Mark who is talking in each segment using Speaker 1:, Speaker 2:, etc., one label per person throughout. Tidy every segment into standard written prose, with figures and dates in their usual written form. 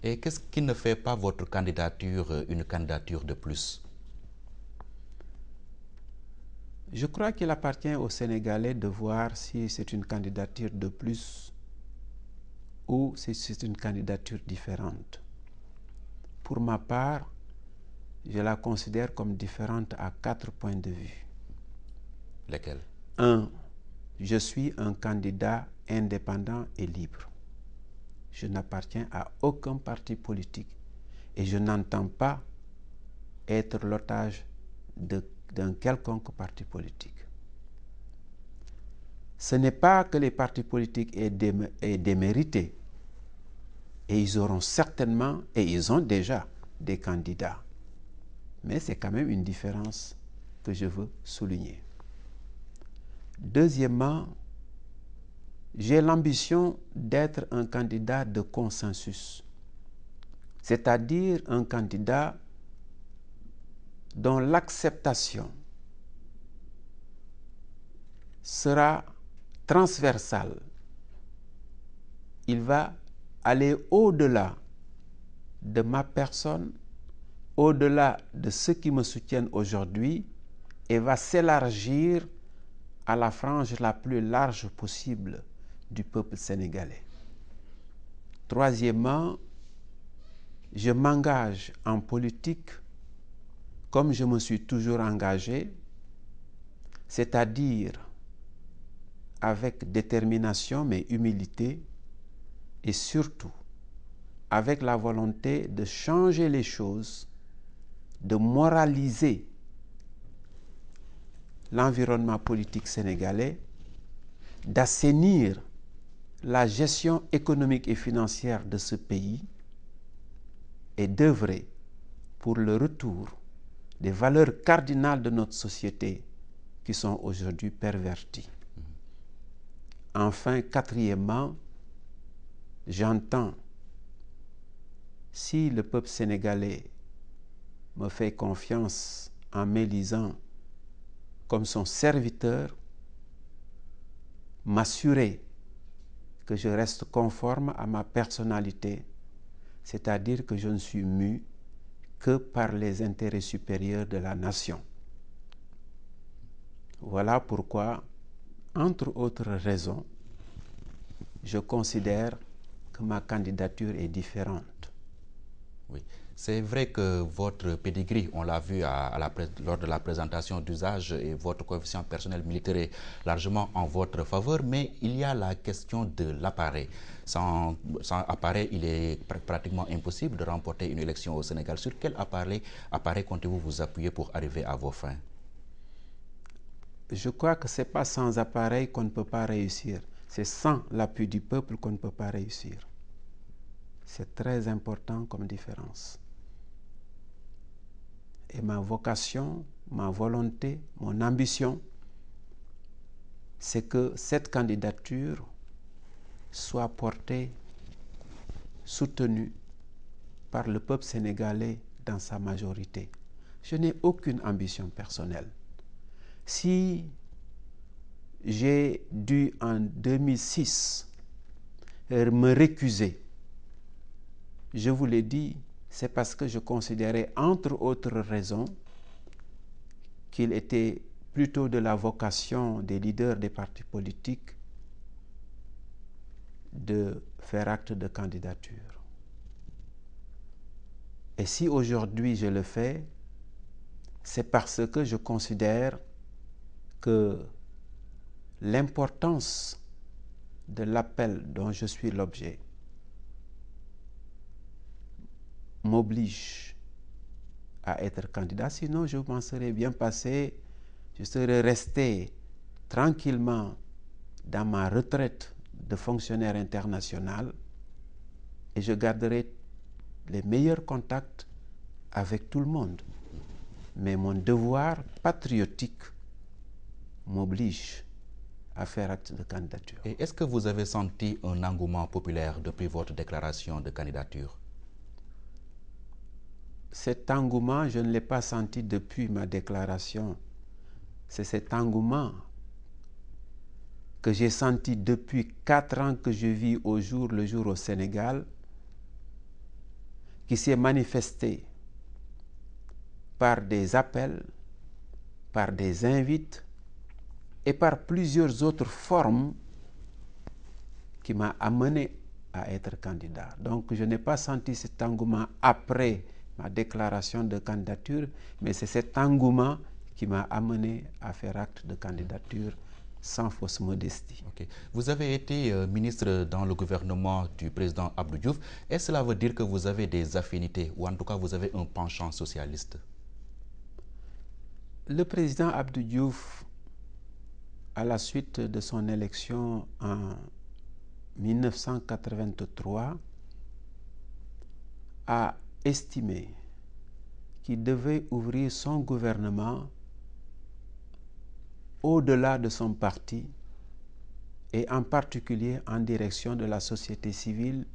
Speaker 1: Et qu'est-ce qui ne fait pas votre candidature une candidature de plus?
Speaker 2: Je crois qu'il appartient aux Sénégalais de voir si c'est une candidature de plus ou si c'est une candidature différente. Pour ma part, je la considère comme différente à 4 points de vue.
Speaker 1: Lesquels?
Speaker 2: 1. Je suis un candidat indépendant et libre. Je n'appartiens à aucun parti politique et je n'entends pas être l'otage d'un quelconque parti politique. Ce n'est pas que les partis politiques aient démérité, et ils auront certainement, et ils ont déjà des candidats. Mais c'est quand même une différence que je veux souligner. Deuxièmement, j'ai l'ambition d'être un candidat de consensus, c'est-à-dire un candidat dont l'acceptation sera transversale. Il va aller au-delà de ma personne, au-delà de ceux qui me soutiennent aujourd'hui, et va s'élargir à la frange la plus large possible du peuple sénégalais. Troisièmement, je m'engage en politique comme je me suis toujours engagé, c'est-à-dire avec détermination mais humilité, et surtout avec la volonté de changer les choses, de moraliser l'environnement politique sénégalais, d'assainir la gestion économique et financière de ce pays et d'œuvrer pour le retour des valeurs cardinales de notre société qui sont aujourd'hui perverties. Enfin, quatrièmement, j'entends, si le peuple sénégalais me fait confiance en m'élisant comme son serviteur, m'assurer que je reste conforme à ma personnalité, c'est-à-dire que je ne suis mû que par les intérêts supérieurs de la nation. Voilà pourquoi, entre autres raisons, je considère que ma candidature est différente.
Speaker 1: Oui. C'est vrai que votre pedigree, on l'a vu lors de la présentation d'usage, et votre coefficient personnel militaire est largement en votre faveur, mais il y a la question de l'appareil. Sans appareil, il est pratiquement impossible de remporter une élection au Sénégal. Sur quel appareil comptez-vous vous appuyer pour arriver à vos fins?
Speaker 2: Je crois que ce n'est pas sans appareil qu'on ne peut pas réussir. C'est sans l'appui du peuple qu'on ne peut pas réussir. C'est très important comme différence. Et ma vocation, ma volonté, mon ambition, c'est que cette candidature soit portée, soutenue par le peuple sénégalais dans sa majorité. Je n'ai aucune ambition personnelle. Si j'ai dû en 2006 me récuser, je vous l'ai dit, c'est parce que je considérais, entre autres raisons, qu'il était plutôt de la vocation des leaders des partis politiques de faire acte de candidature. Et si aujourd'hui je le fais, c'est parce que je considère que l'importance de l'appel dont je suis l'objet m'oblige à être candidat. Sinon, je m'en serais bien passé, je serais resté tranquillement dans ma retraite de fonctionnaire international et je garderai les meilleurs contacts avec tout le monde. Mais mon devoir patriotique m'oblige à faire acte de candidature.
Speaker 1: Et est-ce que vous avez senti un engouement populaire depuis votre déclaration de candidature?
Speaker 2: Cet engouement, je ne l'ai pas senti depuis ma déclaration. C'est cet engouement que j'ai senti depuis 4 ans que je vis au jour le jour au Sénégal qui s'est manifesté par des appels, par des invites et par plusieurs autres formes qui m'a amené à être candidat. Donc je n'ai pas senti cet engouement après ma déclaration de candidature, mais c'est cet engouement qui m'a amené à faire acte de candidature sans fausse modestie.
Speaker 1: Okay. Vous avez été ministre dans le gouvernement du président Abdou Diouf. Est-ce que cela veut dire que vous avez des affinités, ou en tout cas vous avez un penchant socialiste?
Speaker 2: Le président Abdou Diouf, à la suite de son élection en 1983, a estimé qu'il devait ouvrir son gouvernement au-delà de son parti et en particulier en direction de la société civile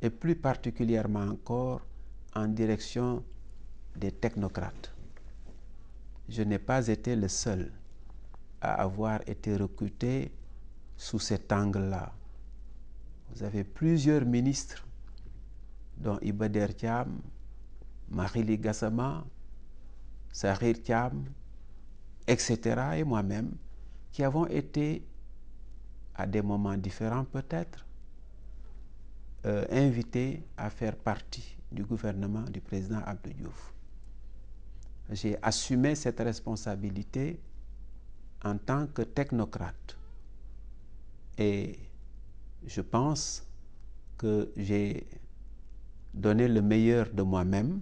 Speaker 2: et plus particulièrement encore en direction des technocrates. Je n'ai pas été le seul à avoir été recruté sous cet angle-là. Vous avez plusieurs ministres, dont Iba Der Thiam, Makhili Gassama, Sakhir Thiam, etc., et moi-même, qui avons été, à des moments différents peut-être, invités à faire partie du gouvernement du président Abdou Diouf. J'ai assumé cette responsabilité en tant que technocrate. Et je pense que j'ai donné le meilleur de moi-même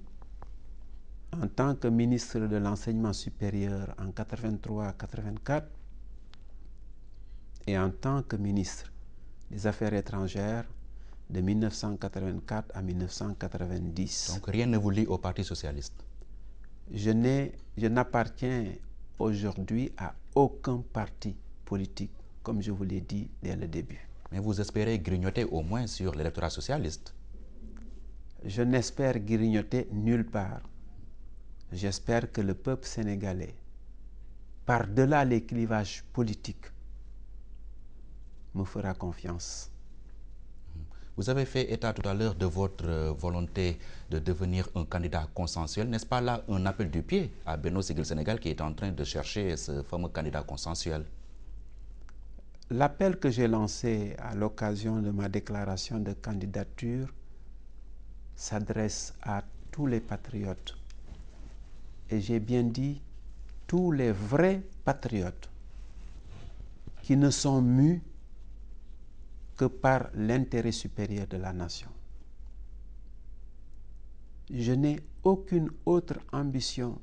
Speaker 2: en tant que ministre de l'Enseignement supérieur en 83-84 et en tant que ministre des Affaires étrangères de 1984 à 1990.
Speaker 1: Donc rien ne vous lie au Parti socialiste?
Speaker 2: Je n'appartiens aujourd'hui à aucun parti politique, comme je vous l'ai dit dès le début.
Speaker 1: Mais vous espérez grignoter au moins sur l'électorat socialiste?
Speaker 2: Je n'espère grignoter nulle part. J'espère que le peuple sénégalais, par-delà les clivages politiques, me fera confiance.
Speaker 1: Vous avez fait état tout à l'heure de votre volonté de devenir un candidat consensuel. N'est-ce pas là un appel du pied à Benno Siggil Sénégal qui est en train de chercher ce fameux candidat consensuel?
Speaker 2: L'appel que j'ai lancé à l'occasion de ma déclaration de candidature s'adresse à tous les patriotes. Et j'ai bien dit tous les vrais patriotes qui ne sont mus que par l'intérêt supérieur de la nation. Je n'ai aucune autre ambition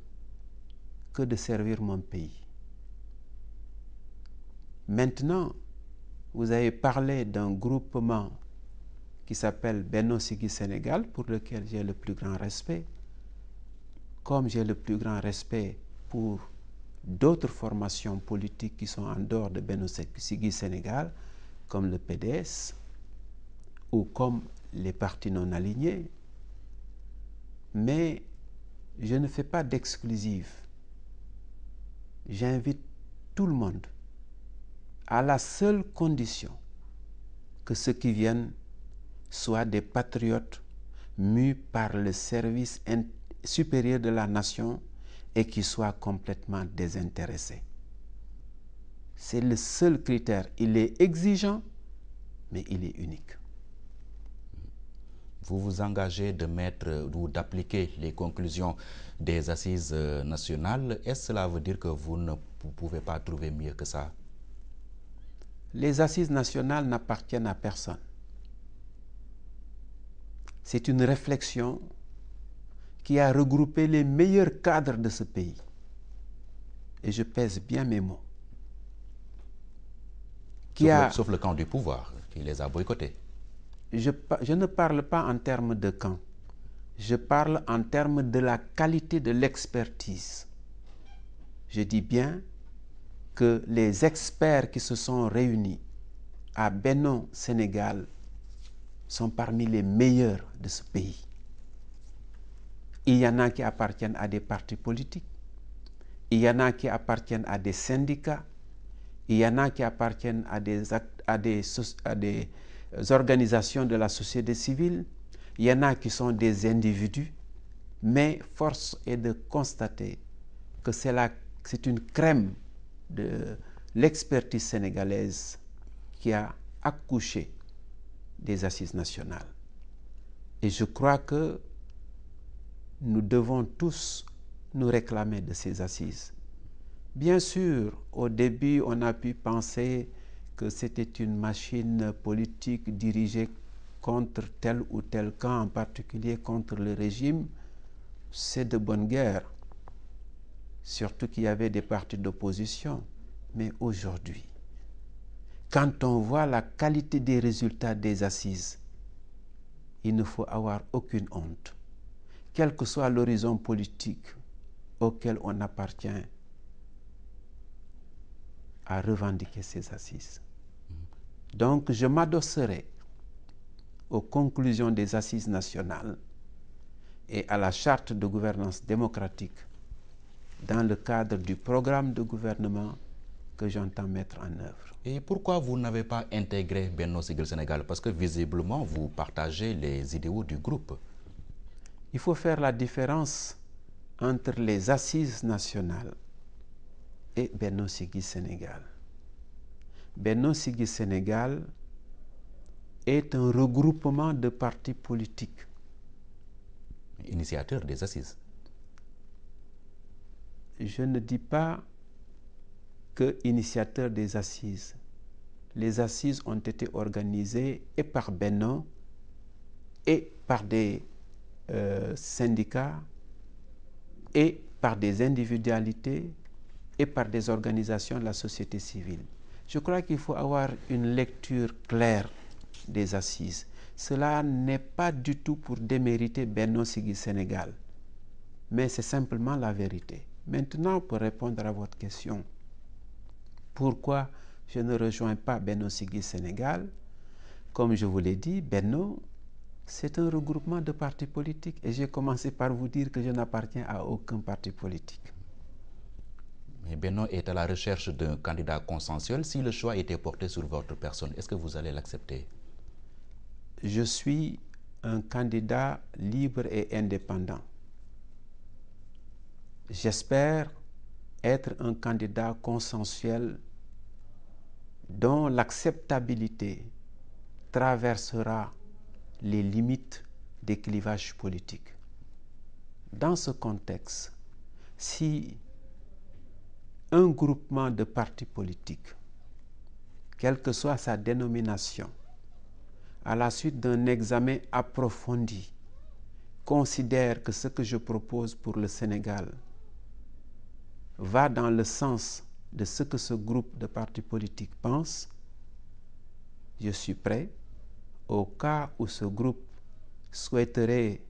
Speaker 2: que de servir mon pays. Maintenant, vous avez parlé d'un groupement qui s'appelle Benno Siggil Sénégal, pour lequel j'ai le plus grand respect, comme j'ai le plus grand respect pour d'autres formations politiques qui sont en dehors de Benno Siggil Sénégal, comme le PDS ou comme les partis non alignés. Mais je ne fais pas d'exclusive. J'invite tout le monde, à la seule condition que ceux qui viennent soient des patriotes mus par le service supérieur de la nation et qui soient complètement désintéressés. C'est le seul critère. Il est exigeant, mais il est unique.
Speaker 1: Vous vous engagez de mettre ou d'appliquer les conclusions des assises nationales. Est-ce que cela veut dire que vous ne pouvez pas trouver mieux que ça?
Speaker 2: Les assises nationales n'appartiennent à personne. C'est une réflexion qui a regroupé les meilleurs cadres de ce pays. Et je pèse bien mes mots.
Speaker 1: Sauf le camp du pouvoir, qui les a boycottés.
Speaker 2: Je ne parle pas en termes de camp. Je parle en termes de la qualité de l'expertise. Je dis bien que les experts qui se sont réunis à Benno Sénégal sont parmi les meilleurs de ce pays. Il y en a qui appartiennent à des partis politiques, il y en a qui appartiennent à des syndicats, il y en a qui appartiennent à des organisations de la société civile, Il y en a qui sont des individus, mais force est de constater que c'est une crème de l'expertise sénégalaise qui a accouché des assises nationales. Et je crois que nous devons tous nous réclamer de ces assises. Bien sûr, au début, on a pu penser que c'était une machine politique dirigée contre tel ou tel camp, en particulier contre le régime. C'est de bonne guerre, surtout qu'il y avait des partis d'opposition. Mais aujourd'hui, quand on voit la qualité des résultats des assises, il ne faut avoir aucune honte, quel que soit l'horizon politique auquel on appartient, à revendiquer ces assises. Donc, je m'adosserai aux conclusions des assises nationales et à la charte de gouvernance démocratique dans le cadre du programme de gouvernement que j'entends mettre en œuvre.
Speaker 1: Et pourquoi vous n'avez pas intégré Benno Siggil Sénégal? Parce que visiblement, vous partagez les idéaux du groupe.
Speaker 2: Il faut faire la différence entre les assises nationales et Benno Siggil Sénégal. Benno Siggil Sénégal est un regroupement de partis politiques.
Speaker 1: Initiateur des assises.
Speaker 2: Je ne dis pas que initiateur des assises. Les assises ont été organisées et par Benno et par des syndicats et par des individualités et par des organisations de la société civile. Je crois qu'il faut avoir une lecture claire des assises. Cela n'est pas du tout pour démériter Benno Siggil Sénégal, mais c'est simplement la vérité. Maintenant, pour répondre à votre question, pourquoi je ne rejoins pas Benno Siggil Sénégal? Comme je vous l'ai dit, Benno, c'est un regroupement de partis politiques et j'ai commencé par vous dire que je n'appartiens à aucun parti politique.
Speaker 1: Mais Benno est à la recherche d'un candidat consensuel. Si le choix était porté sur votre personne, est-ce que vous allez l'accepter?
Speaker 2: Je suis un candidat libre et indépendant. J'espère être un candidat consensuel dont l'acceptabilité traversera les limites des clivages politiques. Dans ce contexte, si un groupement de partis politiques, quelle que soit sa dénomination, à la suite d'un examen approfondi, considère que ce que je propose pour le Sénégal va dans le sens de ce que ce groupe de partis politiques pense, je suis prêt, au cas où ce groupe souhaiterait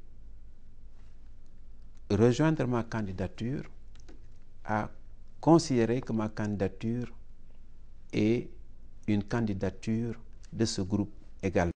Speaker 2: rejoindre ma candidature, à considérer que ma candidature est une candidature de ce groupe également.